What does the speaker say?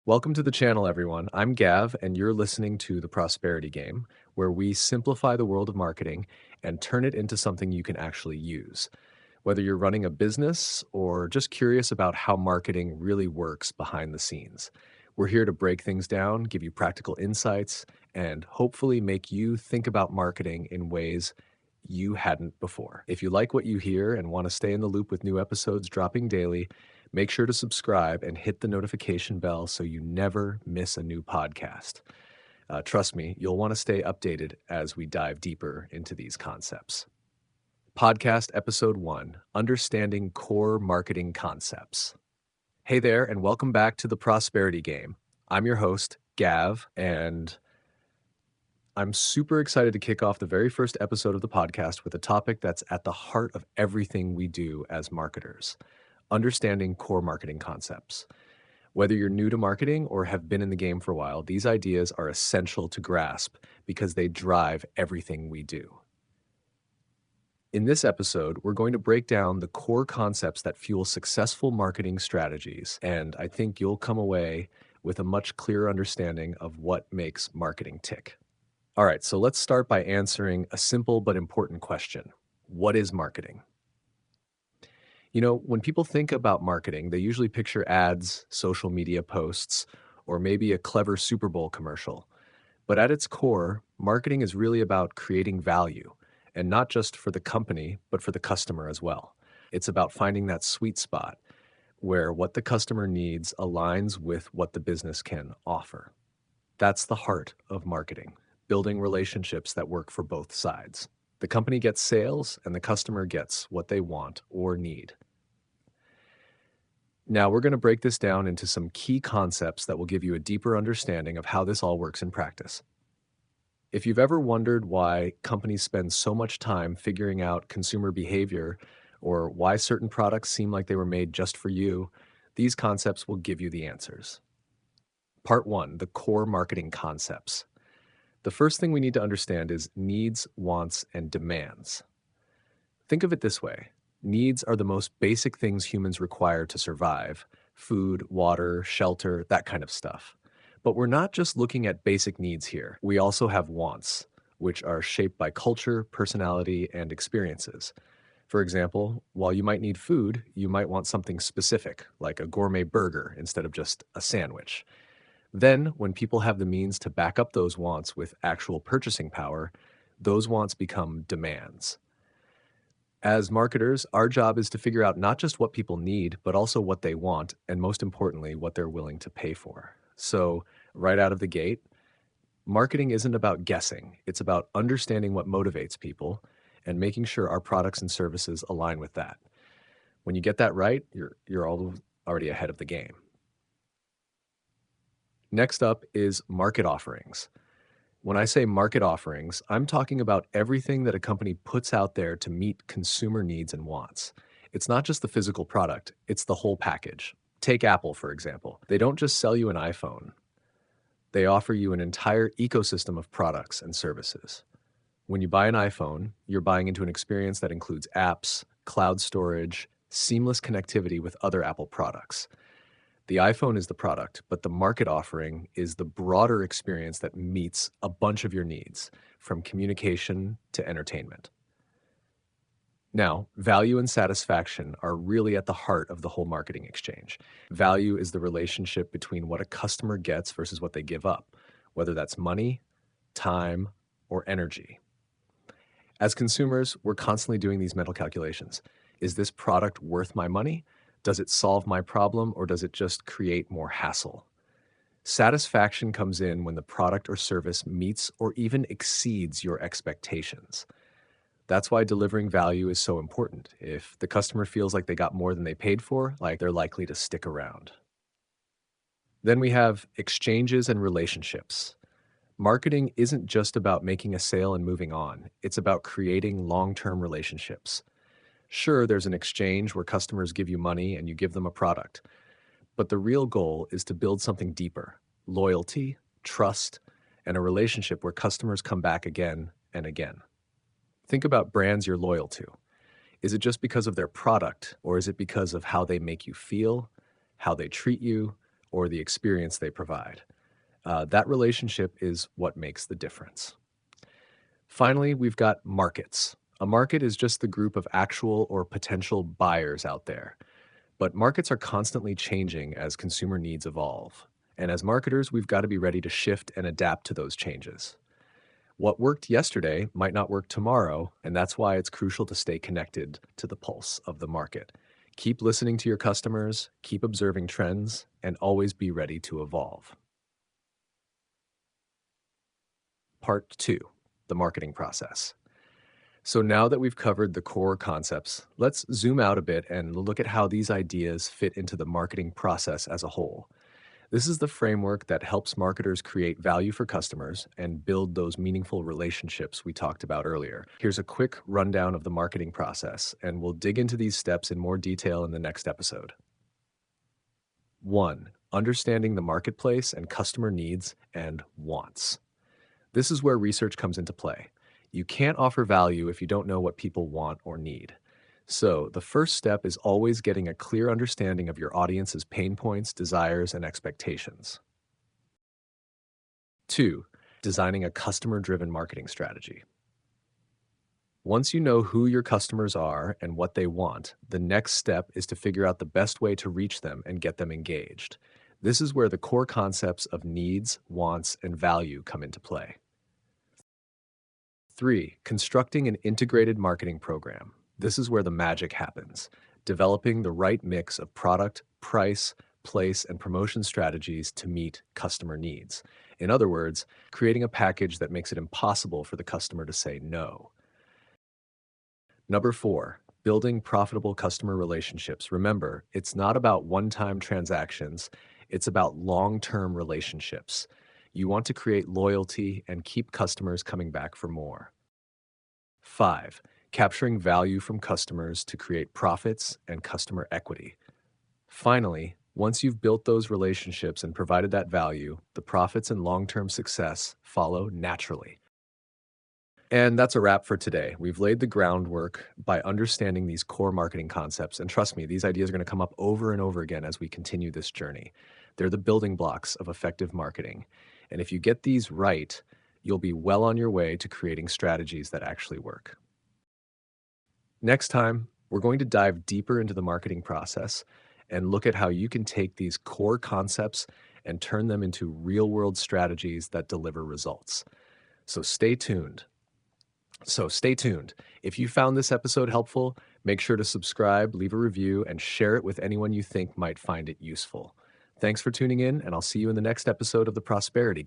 Welcome to the channel, everyone. I'm Gav, and you're listening to The Prosperity Game, where we simplify the world of marketing and turn it into something you can actually use. Whether you're running a business or just curious about how marketing really works behind the scenes, we're here to break things down, give you practical insights, and hopefully make you think about marketing in ways you hadn't before. If you like what you hear and want to stay in the loop with new episodes dropping daily, make sure to subscribe and hit the notification bell so you never miss a new podcast. Trust me, you'll want to stay updated as we dive deeper into these concepts. Podcast Episode 1: Understanding Core Marketing Concepts. Hey there, and welcome back to the Prosperity Game. I'm your host, Gav, and I'm super excited to kick off the very first episode of the podcast with a topic that's at the heart of everything we do as marketers: understanding core marketing concepts. Whether you're new to marketing or have been in the game for a while, these ideas are essential to grasp because they drive everything we do. In this episode, we're going to break down the core concepts that fuel successful marketing strategies, and I think you'll come away with a much clearer understanding of what makes marketing tick. All right, so let's start by answering a simple but important question. What is marketing? You know, when people think about marketing, they usually picture ads, social media posts, or maybe a clever Super Bowl commercial. But at its core, marketing is really about creating value, and not just for the company, but for the customer as well. It's about finding that sweet spot where what the customer needs aligns with what the business can offer. That's the heart of marketing, building relationships that work for both sides. The company gets sales, and the customer gets what they want or need. Now, we're going to break this down into some key concepts that will give you a deeper understanding of how this all works in practice. If you've ever wondered why companies spend so much time figuring out consumer behavior or why certain products seem like they were made just for you, these concepts will give you the answers. Part 1: the core marketing concepts. The first thing we need to understand is needs, wants, and demands. Think of it this way. Needs are the most basic things humans require to survive: food, water, shelter, that kind of stuff. But we're not just looking at basic needs here. We also have wants, which are shaped by culture, personality, and experiences. For example, while you might need food, you might want something specific, like a gourmet burger instead of just a sandwich. Then, when people have the means to back up those wants with actual purchasing power, those wants become demands. As marketers, our job is to figure out not just what people need, but also what they want, and most importantly, what they're willing to pay for. So, right out of the gate, marketing isn't about guessing. It's about understanding what motivates people and making sure our products and services align with that. When you get that right, you're already ahead of the game. Next up is market offerings. When I say market offerings, I'm talking about everything that a company puts out there to meet consumer needs and wants. It's not just the physical product, it's the whole package. Take Apple, for example. They don't just sell you an iPhone. They offer you an entire ecosystem of products and services. When you buy an iPhone, you're buying into an experience that includes apps, cloud storage, seamless connectivity with other Apple products. The iPhone is the product, but the market offering is the broader experience that meets a bunch of your needs, from communication to entertainment. Now, value and satisfaction are really at the heart of the whole marketing exchange. Value is the relationship between what a customer gets versus what they give up, whether that's money, time, or energy. As consumers, we're constantly doing these mental calculations. Is this product worth my money? Does it solve my problem, or does it just create more hassle? Satisfaction comes in when the product or service meets or even exceeds your expectations. That's why delivering value is so important. If the customer feels like they got more than they paid for, like, they're likely to stick around. Then we have exchanges and relationships. Marketing isn't just about making a sale and moving on. It's about creating long-term relationships. Sure, there's an exchange where customers give you money and you give them a product, but the real goal is to build something deeper: loyalty, trust, and a relationship where customers come back again and again. Think about brands you're loyal to. Is it just because of their product, or is it because of how they make you feel, how they treat you, or the experience they provide. That relationship is what makes the difference. Finally, we've got markets. A market is just the group of actual or potential buyers out there. But markets are constantly changing as consumer needs evolve. And as marketers, we've got to be ready to shift and adapt to those changes. What worked yesterday might not work tomorrow, and that's why it's crucial to stay connected to the pulse of the market. Keep listening to your customers, keep observing trends, and always be ready to evolve. Part two, the marketing process. So now that we've covered the core concepts, let's zoom out a bit and look at how these ideas fit into the marketing process as a whole. This is the framework that helps marketers create value for customers and build those meaningful relationships we talked about earlier. Here's a quick rundown of the marketing process, and we'll dig into these steps in more detail in the next episode. 1. Understanding the marketplace and customer needs and wants. This is where research comes into play. You can't offer value if you don't know what people want or need. So, the first step is always getting a clear understanding of your audience's pain points, desires, and expectations. 2. Designing a customer driven marketing strategy. Once you know who your customers are and what they want, the next step is to figure out the best way to reach them and get them engaged. This is where the core concepts of needs, wants, and value come into play. 3. Constructing an integrated marketing program. This is where the magic happens. Developing the right mix of product, price, place, and promotion strategies to meet customer needs. In other words, creating a package that makes it impossible for the customer to say no. Number 4, building profitable customer relationships. Remember, it's not about one-time transactions, it's about long-term relationships. You want to create loyalty and keep customers coming back for more. 5. Capturing value from customers to create profits and customer equity. Finally, once you've built those relationships and provided that value, the profits and long-term success follow naturally. And that's a wrap for today. We've laid the groundwork by understanding these core marketing concepts. And trust me, these ideas are going to come up over and over again as we continue this journey. They're the building blocks of effective marketing. And if you get these right, you'll be well on your way to creating strategies that actually work. Next time, we're going to dive deeper into the marketing process and look at how you can take these core concepts and turn them into real-world strategies that deliver results. So stay tuned. If you found this episode helpful, make sure to subscribe, leave a review, and share it with anyone you think might find it useful. Thanks for tuning in, and I'll see you in the next episode of The Prosperity